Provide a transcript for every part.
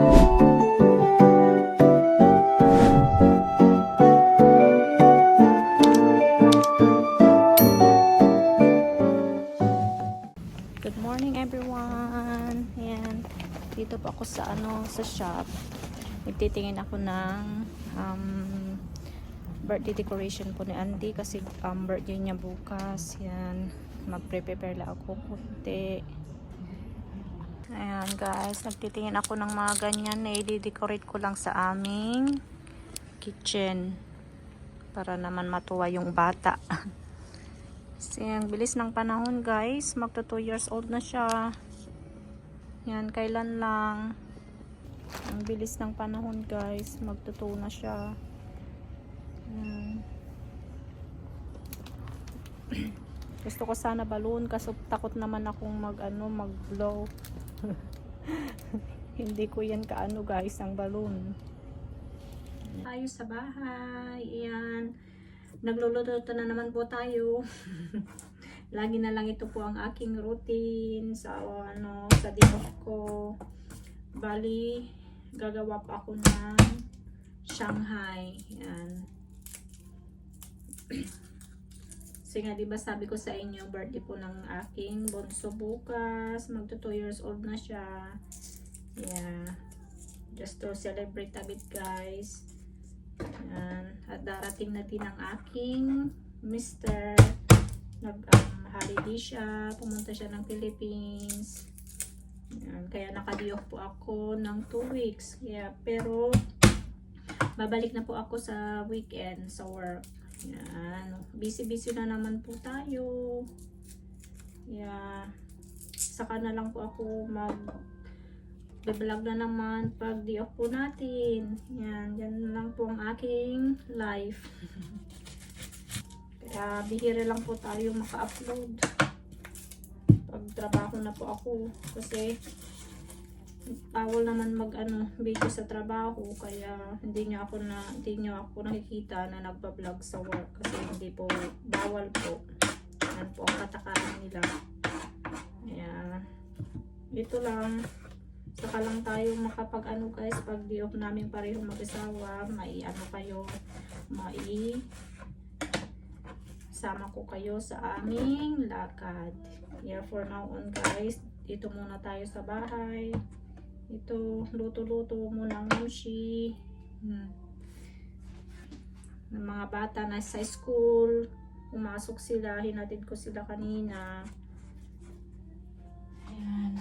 Good morning everyone. Ayan. Dito po ako sa sa shop. Nagtitingin ako ng birthday decoration po ni Andy kasi birthday niya bukas. Yan. Magpre-prepare lang ako kunti. Ayan guys, nagtitingin ako ng mga ganyan na i-decorate ko lang sa aming kitchen para naman matuwa yung bata. Kasi ang bilis ng panahon guys, magto 2 years old na siya. Yan, kailan lang. Ang bilis ng panahon guys, magto 2 na siya. Yan. Gusto ko sana balloon kasi takot naman akong mag-blow. Hindi ko yan kaano guys, ang balloon. Tayo sa bahay. Ayan. Nagluluto na naman po tayo. Lagi na lang ito po ang aking routine sa sa dinner ko. Bali, gagawa pa ako ng Shanghai. Yan. Kasi nga, diba sabi ko sa inyo, birthday po ng aking bunso bukas. Magto 2 years old na siya. Yeah. Just to celebrate a bit guys. Yan. At darating na din ang aking mister. Holiday siya. Pumunta siya ng Philippines. Yan. Kaya naka-day off po ako ng 2 weeks. Yeah. Pero babalik na po ako sa weekend sa work. Yan. Busy-busy na naman po tayo. Yeah. Saka na lang po ako vlog na naman pag day off po natin. Yan, yan lang po ang aking life. Kaya bihira lang po tayo maka-upload pag trabaho na po ako kasi bawal naman video sa trabaho, kaya hindi niyo ako nakikita na nagba-vlog sa work kasi hindi po, bawal po. Yan po ang katakaran nila. Kaya ito lang. Saka lang tayo makapag guys, pag day off namin pareho mag-asawa, sama ko kayo sa aming lakad. Yeah, for now on guys, dito muna tayo sa bahay. Ito, luto-luto muna ng mushi. Ng mga bata na sa school, pumasok sila, hinatid ko sila kanina. Ayan.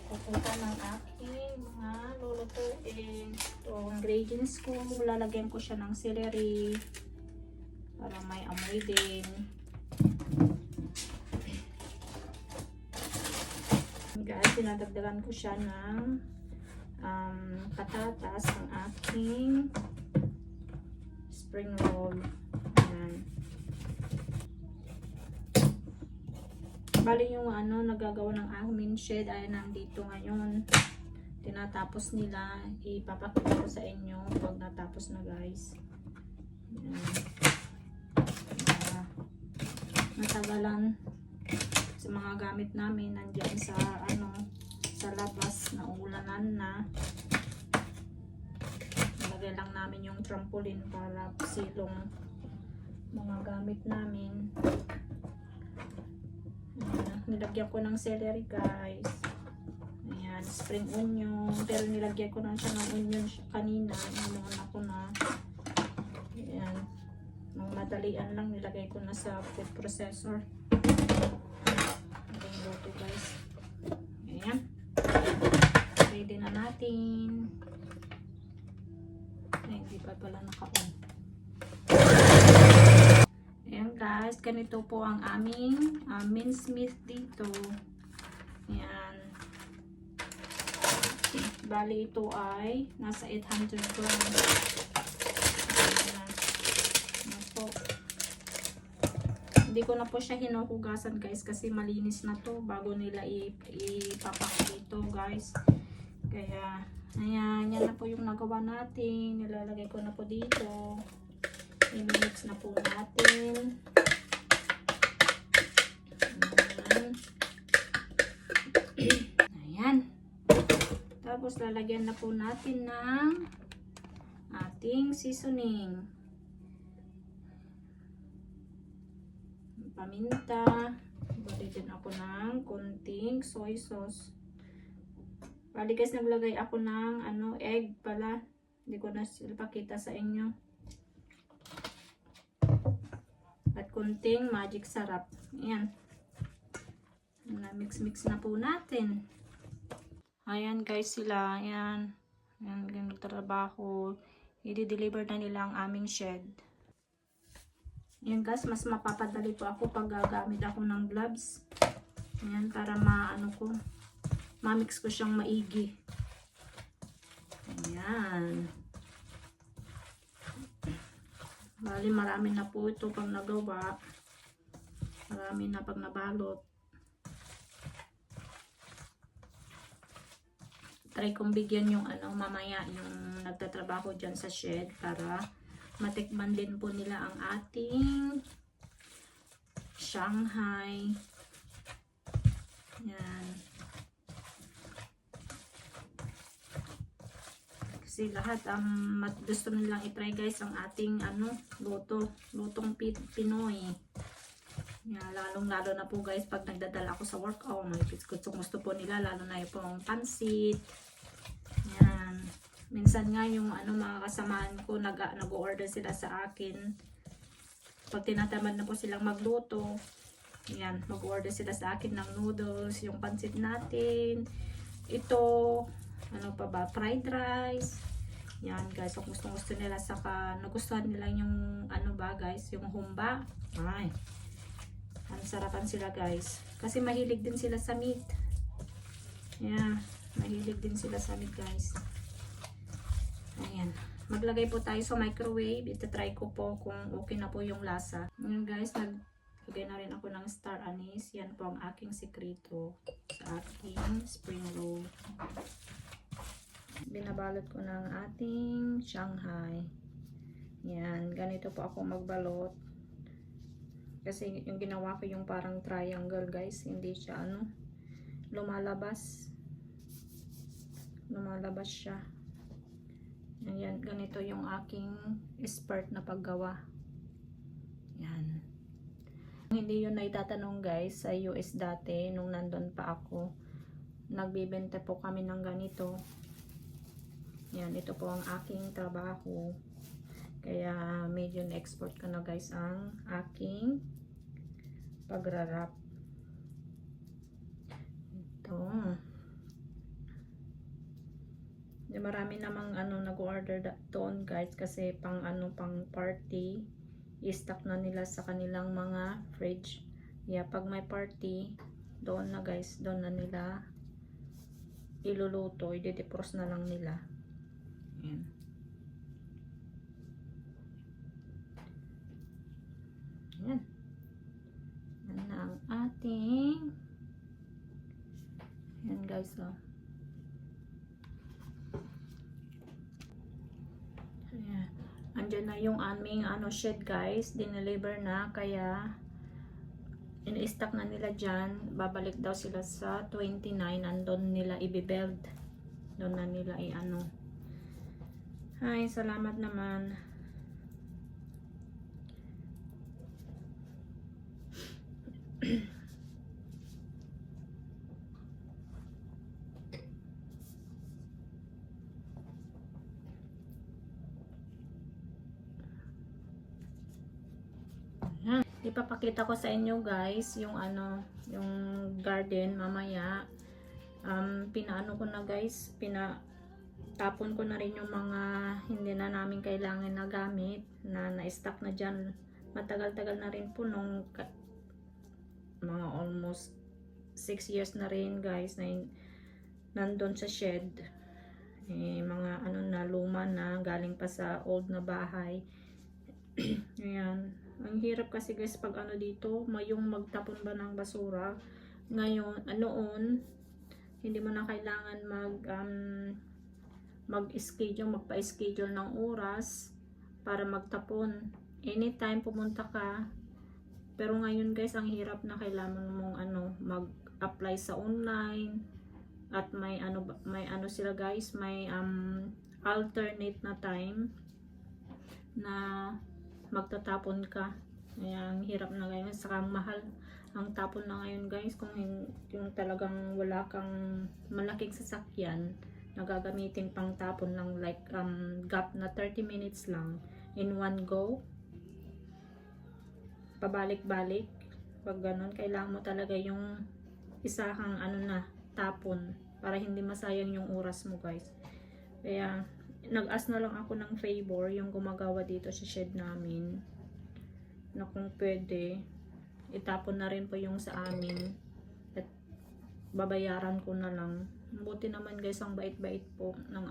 Pupunta ng aking mga lulutuin. Ito, ingredients ko. Lalagyan ko siya ng celery para may amoy din. Guys, dinadagdagan ko siya ng patatas ng aking spring roll. Ayan. Bali yung nagagawa ng amin shed ay nandito ngayon. Tinatapos nila. Ipapakita ko sa inyo pag natapos na guys. Natagalan sa mga gamit namin nandiyan sa sa labas na ulanan na. Nalagay lang namin yung trampoline para silong mga gamit namin. Nilagyan ko ng celery guys. Ayan, spring onion. Pero nilagyan ko na siya ng onion kanina. Inuman ako na. Ayan. Nung madalian lang, nilagay ko na sa food processor. Ayan, luto guys. Ayan. Ready na natin. Ay, hindi pa pala naka-on. Ayan guys, ganito po ang aming minced meat dito. Ayan. Bali ito ay nasa 800 grams. Ayan. Apo. Hindi ko na po siya hinuhugasan guys kasi malinis na to bago nila ipapak dito guys. Kaya ayan, yan na po yung nagawa natin. Nilalagay ko na po dito. I-mix na po natin. Tapos lalagyan na po natin ng ating seasoning. Paminta. Bali din ako ng konting soy sauce. Bali guys, naglagay ako ng egg pala. Hindi ko na pakita sa inyo. At konting magic sarap. Ayan. Mix na po natin. Ayan guys sila. Ayan. Ayan, ganun trabaho. I-deliver na nila ang aming shed. Ayan guys, mas mapapadali po ako pag gagamit ako ng gloves. Ayan, para ma-mix ko siyang maigi. Ayan. Bali, marami na po ito pag nagawa. Marami na pag nabalot. Try kong bigyan yung mamaya yung nagtatrabaho dyan sa shed para matikman din po nila ang ating Shanghai. Yan. Kasi lahat gusto nilang i-try guys ang ating lutong Pinoy. Yan, lalong-lalo na po guys pag nagdadala ako sa work. Oh, gusto po nila lalo na yung pong pansit. Yan. Minsan nga yung mga kasamaan ko nag-order sila sa akin. Pag tinatamad na po silang magluto, yan, mag-order sila sa akin ng noodles, yung pansit natin. Ito, fried rice. Yan guys, kung gusto nila saka nagustuhan nila yung guys, yung humba. Ay. Ang sarapan sila guys. Kasi mahilig din sila sa meat. Yeah, mahilig din sila sa meat guys. Ayan. Maglagay po tayo sa microwave. Ito-try ko po kung okay na po yung lasa. Ngayon guys, naglagay na rin ako ng star anise. Yan po ang aking sekreto sa aking spring roll. Binabalot ko ng ating Shanghai. Yan. Ganito po ako magbalot. Kasi yung ginawa ko yung parang triangle guys. Hindi siya lumalabas. Lumalabas siya. Ayan, ganito yung aking expert na paggawa. Yan. Hindi yun na itatanong guys sa US dati nung nandun pa ako. Nagbibenta po kami ng ganito. Yan, ito po ang aking trabaho. Kaya medyo na-export ko na guys ang aking pagrarap. Ito. Marami namang nag-order doon guys kasi pang party i-stock na nila sa kanilang mga fridge. Yeah, pag may party doon na guys, doon na nila iluluto, i-defrost na lang nila. Ayan. Ayan. Yan na ang ating yan guys Ayan. Andyan na yung aming shed guys. Dineliver na. Kaya in-stock na nila dyan. Babalik daw sila sa 29. Andon nila i-build. Doon na nila Ay, salamat naman. Ipapakita ko sa inyo guys yung yung garden mamaya. Pinaano ko na guys, pinatapon ko na rin yung mga hindi na namin kailangan na gamit na na-stock na dyan. Matagal-tagal na rin po nung mga almost 6 years na rin guys na nandun sa shed. Mga na luma na galing pa sa old na bahay. Ayan. Ang hirap kasi guys pag dito, mayong magtapon ba ng basura. Ngayon, noon, hindi mo na kailangan magpa-schedule ng oras para magtapon. Anytime pumunta ka. Pero ngayon guys, ang hirap na kailangan mong mag-apply sa online. At may ano sila guys, may alternate na time na magtatapon ka. Kaya ang hirap na ngayon, saka mahal ang tapon na ngayon guys. Kung yung talagang wala kang malaking sasakyan na gagamitin pang tapon lang, like gap na 30 minutes lang in one go, pabalik-balik. Pag ganun, kailangan mo talaga yung isahang ano na tapon para hindi masayang yung oras mo guys. Kaya nag-ask na lang ako ng favor yung gumagawa dito sa shed namin, na kung pwede itapon na rin po yung sa amin at babayaran ko na lang. Buti naman guys, ang bait-bait po ng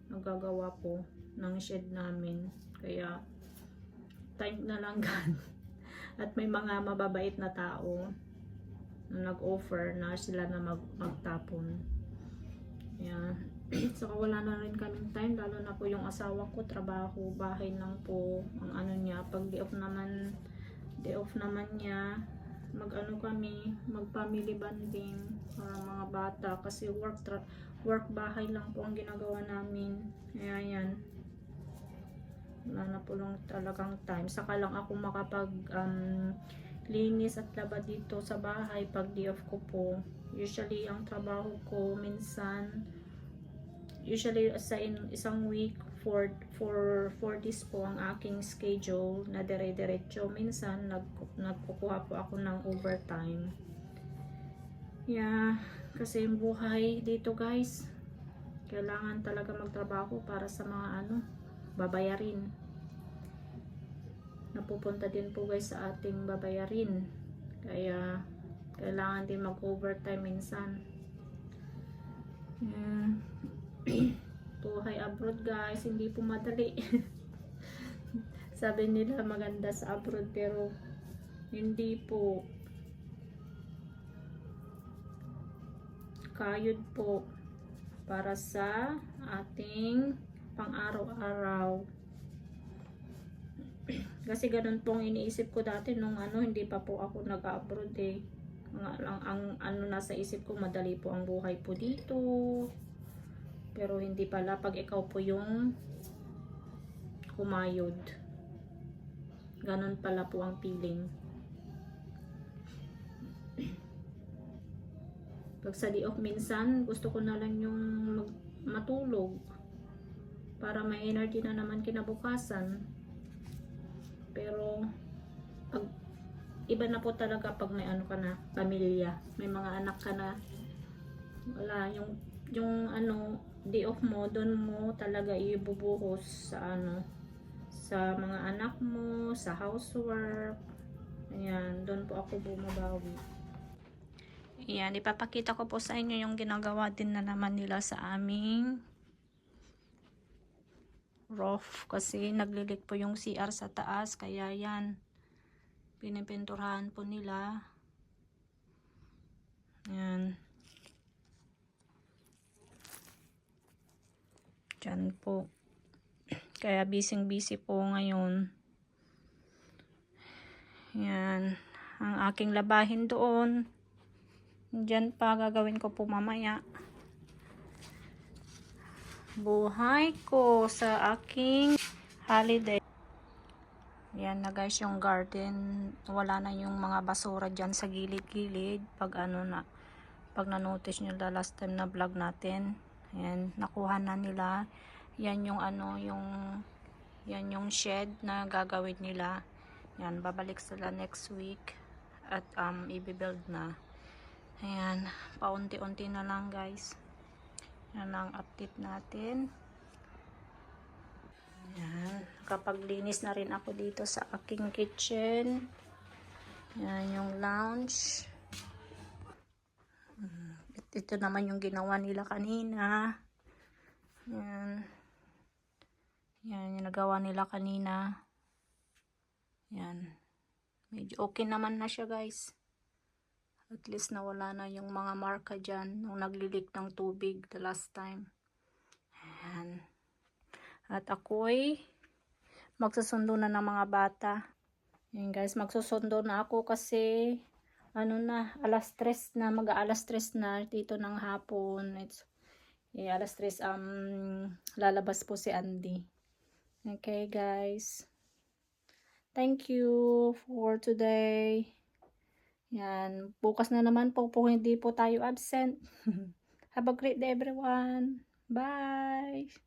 nagagawa po ng shed namin. Kaya thank na lang God. At may mga mababait na tao na nag-offer na sila na magtapon. Kaya saka wala na rin kaming time, lalo na po yung asawa ko, trabaho, bahay lang po ang ano niya. Pag day off naman niya, kami, mag family bonding para mga bata, kasi work bahay lang po ang ginagawa namin. Kaya yan, wala na po lang talagang time. Saka lang ako makapag linis at laba dito sa bahay pag day off ko po. Usually ang trabaho ko minsan, usually sa isang week, for 4 days po ang aking schedule na dire-diretso. Minsan nagkukuha po ako ng overtime. Yeah, kasi yung buhay dito guys, kailangan talaga magtrabaho para sa mga babayarin. Napupunta din po guys sa ating babayarin. Kaya kailangan din mag-overtime minsan. Buhay abroad guys, hindi po madali. Sabi nila maganda sa abroad, pero hindi po. Kayod po para sa ating pang-araw-araw. Kasi ganun pong iniisip ko dati nung hindi pa po ako nag-abroad eh. Ang nasa isip ko, madali po ang buhay po dito. Pero hindi pala pag ikaw po yung kumayod. Ganun pala po ang feeling. Pag sa day off minsan, gusto ko na lang yung matulog para may energy na naman kinabukasan. Pero iba na po talaga pag may ka na, pamilya, may mga anak ka na. Wala yung day off mo, doon mo talaga ibubuhos sa mga anak mo, sa housework. Ayan, doon po ako bumabawi. Ayan, ipapakita ko po sa inyo yung ginagawa din na naman nila sa aming roof, kasi naglilik po yung CR sa taas. Kaya yan, pinipinturahan po nila. Ayan. Diyan po. Kaya busy po ngayon. Yan. Ang aking labahin doon. Diyan pa, gagawin ko po mamaya. Buhay ko sa aking holiday. Yan na guys, yung garden. Wala na yung mga basura dyan sa gilid-gilid. Pag pag na-notice nyo the last time na vlog natin. Ayan, nakuha na nila. Yan yung yan yung shed na gagawin nila. Yan, babalik sila next week at i-build na. Ayan, paunti-unti na lang guys. Yan ang update natin. Ayan, nakapaglinis na rin ako dito sa aking kitchen. Yan yung lounge. Ito naman yung ginawa nila kanina. Yan. Yan yung nagawa nila kanina. Yan. Medyo okay naman na siya guys. At least nawala na yung mga marka dyan nung naglilik ng tubig the last time. Yan. At ako'y magsusundo na ng mga bata. Yan guys, magsusundo na ako kasi ano na, alas 3 na, mag-aalas 3 na dito ng hapon. Alas 3, lalabas po si Andy. Okay, guys. Thank you for today. Yan. Bukas na naman po hindi po tayo absent. Have a great day, everyone. Bye!